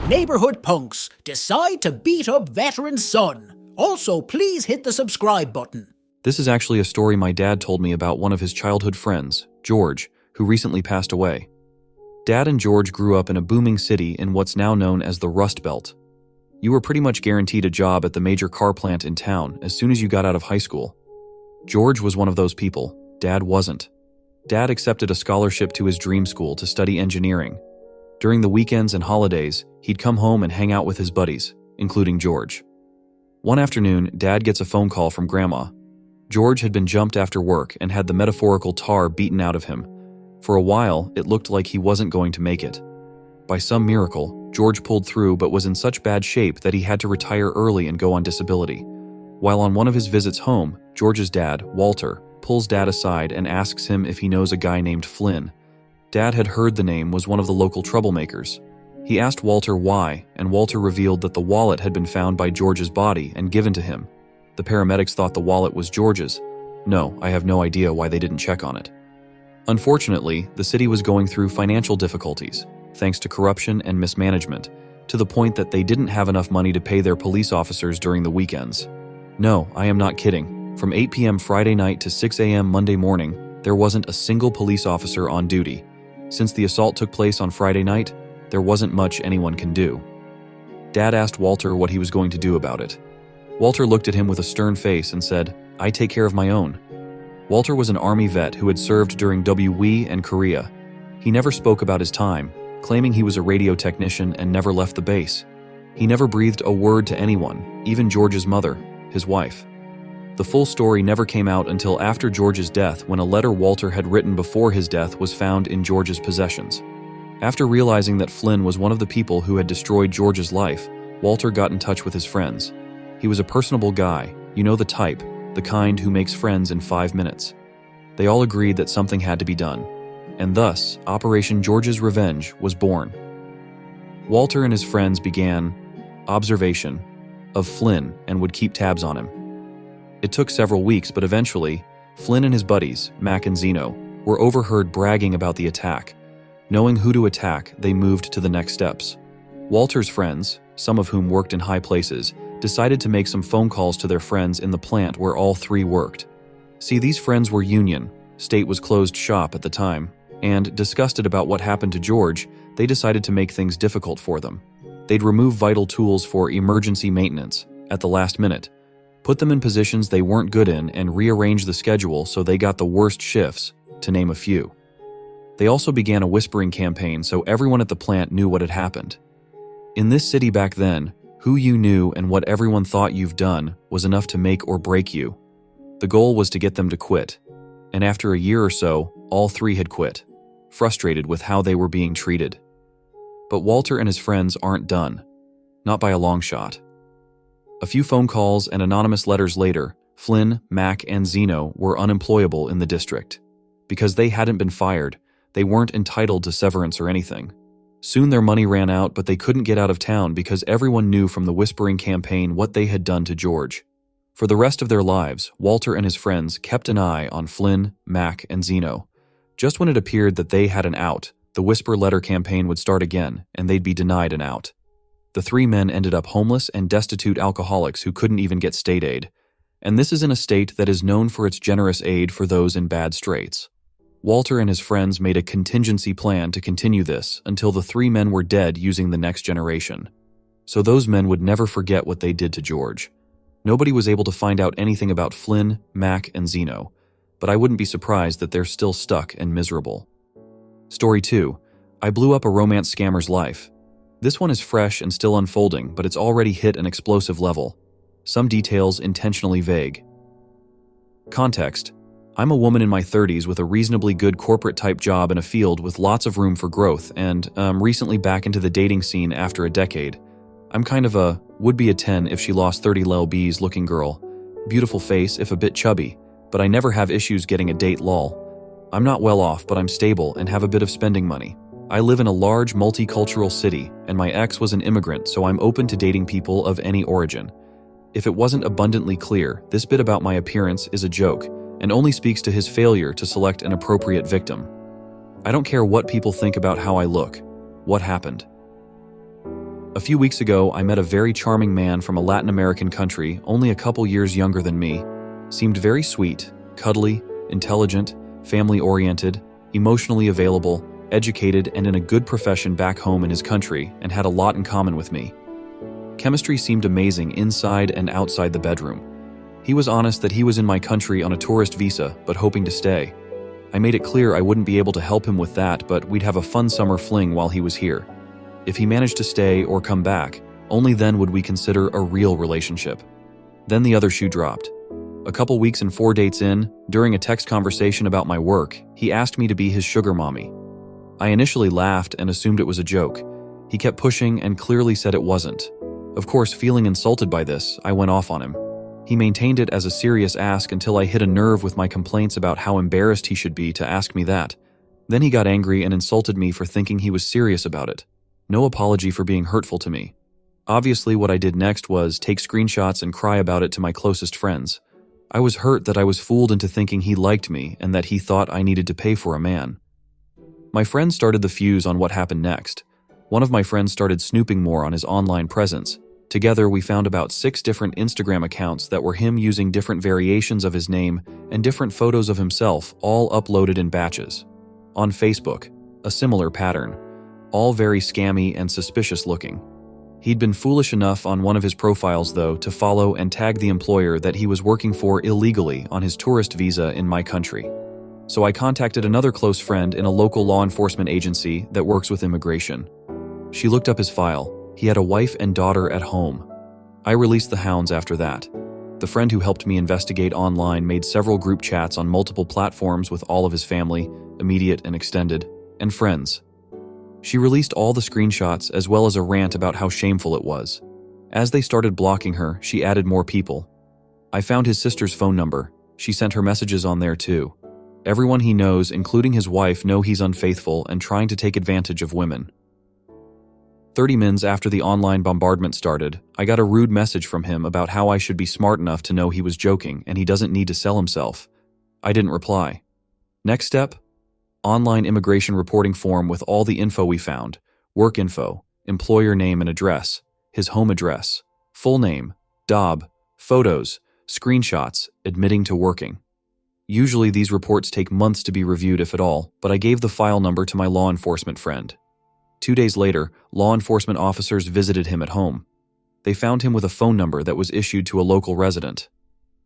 Neighborhood punks, decide to beat up veteran son. Also, please hit the subscribe button. This is actually a story my dad told me about one of his childhood friends, George, who recently passed away. Dad and George grew up in a booming city in what's now known as the Rust Belt. You were pretty much guaranteed a job at the major car plant in town as soon as you got out of high school. George was one of those people. Dad wasn't. Dad accepted a scholarship to his dream school to study engineering. During the weekends and holidays, he'd come home and hang out with his buddies, including George. One afternoon, Dad gets a phone call from Grandma. George had been jumped after work and had the metaphorical tar beaten out of him. For a while, it looked like he wasn't going to make it. By some miracle, George pulled through but was in such bad shape that he had to retire early and go on disability. While on one of his visits home, George's dad, Walter, pulls Dad aside and asks him if he knows a guy named Flynn. Dad had heard the name was one of the local troublemakers. He asked Walter why, and Walter revealed that the wallet had been found by George's body and given to him. The paramedics thought the wallet was George's. No, I have no idea why they didn't check on it. Unfortunately, the city was going through financial difficulties, thanks to corruption and mismanagement, to the point that they didn't have enough money to pay their police officers during the weekends. No, I am not kidding. From 8 p.m. Friday night to 6 a.m. Monday morning, there wasn't a single police officer on duty. Since the assault took place on Friday night, there wasn't much anyone can do. Dad asked Walter what he was going to do about it. Walter looked at him with a stern face and said, "I take care of my own." Walter was an Army vet who had served during WW and Korea. He never spoke about his time, claiming he was a radio technician and never left the base. He never breathed a word to anyone, even George's mother, his wife. The full story never came out until after George's death, when a letter Walter had written before his death was found in George's possessions. After realizing that Flynn was one of the people who had destroyed George's life, Walter got in touch with his friends. He was a personable guy, you know the type, the kind who makes friends in 5 minutes. They all agreed that something had to be done, and thus, Operation George's Revenge was born. Walter and his friends began observation of Flynn and would keep tabs on him. It took several weeks, but eventually, Flynn and his buddies, Mac and Zeno, were overheard bragging about the attack. Knowing who to attack, they moved to the next steps. Walter's friends, some of whom worked in high places, decided to make some phone calls to their friends in the plant where all three worked. See, these friends were union, state was closed shop at the time, and, disgusted about what happened to George, they decided to make things difficult for them. They'd remove vital tools for emergency maintenance, at the last minute, put them in positions they weren't good in, and rearrange the schedule so they got the worst shifts, to name a few. They also began a whispering campaign so everyone at the plant knew what had happened. In this city back then, who you knew and what everyone thought you've done was enough to make or break you. The goal was to get them to quit. And after a year or so, all three had quit, frustrated with how they were being treated. But Walter and his friends aren't done. Not by a long shot. A few phone calls and anonymous letters later, Flynn, Mac, and Zeno were unemployable in the district. Because they hadn't been fired, they weren't entitled to severance or anything. Soon their money ran out, but they couldn't get out of town because everyone knew from the whispering campaign what they had done to George. For the rest of their lives, Walter and his friends kept an eye on Flynn, Mac, and Zeno. Just when it appeared that they had an out, the whisper letter campaign would start again, and they'd be denied an out. The three men ended up homeless and destitute alcoholics who couldn't even get state aid. And this is in a state that is known for its generous aid for those in bad straits. Walter and his friends made a contingency plan to continue this until the three men were dead using the next generation. So those men would never forget what they did to George. Nobody was able to find out anything about Flynn, Mac, and Zeno, but I wouldn't be surprised that they're still stuck and miserable. Story 2. I blew up a romance scammer's life. This one is fresh and still unfolding, but it's already hit an explosive level. Some details intentionally vague. Context. I'm a woman in my 30s with a reasonably good corporate-type job in a field with lots of room for growth and recently back into the dating scene after a decade. I'm kind of a would-be a 10 if she lost 30 lbs looking girl. Beautiful face if a bit chubby, but I never have issues getting a date lol. I'm not well off, but I'm stable and have a bit of spending money. I live in a large multicultural city, and my ex was an immigrant, so I'm open to dating people of any origin. If it wasn't abundantly clear, this bit about my appearance is a joke, and only speaks to his failure to select an appropriate victim. I don't care what people think about how I look. What happened? A few weeks ago, I met a very charming man from a Latin American country, only a couple years younger than me. Seemed very sweet, cuddly, intelligent, family-oriented, emotionally available, educated, and in a good profession back home in his country, and had a lot in common with me. Chemistry seemed amazing inside and outside the bedroom. He was honest that he was in my country on a tourist visa, but hoping to stay. I made it clear I wouldn't be able to help him with that, but we'd have a fun summer fling while he was here. If he managed to stay or come back, only then would we consider a real relationship. Then the other shoe dropped. A couple weeks and 4 dates in, during a text conversation about my work, he asked me to be his sugar mommy. I initially laughed and assumed it was a joke. He kept pushing and clearly said it wasn't. Of course, feeling insulted by this, I went off on him. He maintained it as a serious ask until I hit a nerve with my complaints about how embarrassed he should be to ask me that. Then he got angry and insulted me for thinking he was serious about it. No apology for being hurtful to me. Obviously, what I did next was take screenshots and cry about it to my closest friends. I was hurt that I was fooled into thinking he liked me and that he thought I needed to pay for a man. My friends started the fuse on what happened next. One of my friends started snooping more on his online presence. Together, we found about 6 different Instagram accounts that were him using different variations of his name and different photos of himself, all uploaded in batches. On Facebook, a similar pattern. All very scammy and suspicious looking. He'd been foolish enough on one of his profiles, though, to follow and tag the employer that he was working for illegally on his tourist visa in my country. So I contacted another close friend in a local law enforcement agency that works with immigration. She looked up his file. He had a wife and daughter at home. I released the hounds after that. The friend who helped me investigate online made several group chats on multiple platforms with all of his family, immediate and extended, and friends. She released all the screenshots as well as a rant about how shameful it was. As they started blocking her, she added more people. I found his sister's phone number. She sent her messages on there too. Everyone he knows, including his wife, know he's unfaithful and trying to take advantage of women. 30 minutes after the online bombardment started, I got a rude message from him about how I should be smart enough to know he was joking and he doesn't need to sell himself. I didn't reply. Next step? Online immigration reporting form with all the info we found. Work info, employer name and address, his home address, full name, job, photos, screenshots, admitting to working. Usually these reports take months to be reviewed if at all, but I gave the file number to my law enforcement friend. 2 days later, law enforcement officers visited him at home. They found him with a phone number that was issued to a local resident.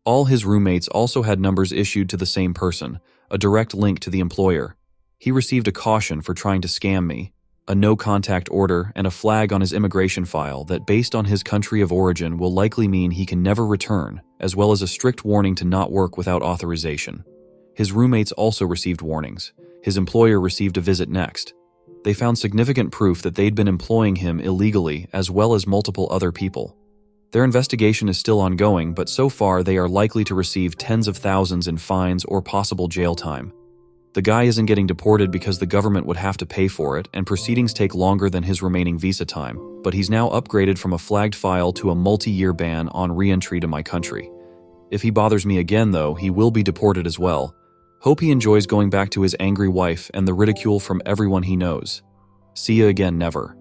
All his roommates also had numbers issued to the same person, a direct link to the employer. He received a caution for trying to scam me, a no-contact order, and a flag on his immigration file that, based on his country of origin, will likely mean he can never return, as well as a strict warning to not work without authorization. His roommates also received warnings. His employer received a visit next. They found significant proof that they'd been employing him illegally, as well as multiple other people. Their investigation is still ongoing, but so far they are likely to receive tens of thousands in fines or possible jail time. The guy isn't getting deported because the government would have to pay for it, and proceedings take longer than his remaining visa time, but he's now upgraded from a flagged file to a multi-year ban on re-entry to my country. If he bothers me again, though, he will be deported as well. Hope he enjoys going back to his angry wife and the ridicule from everyone he knows. See ya again, never.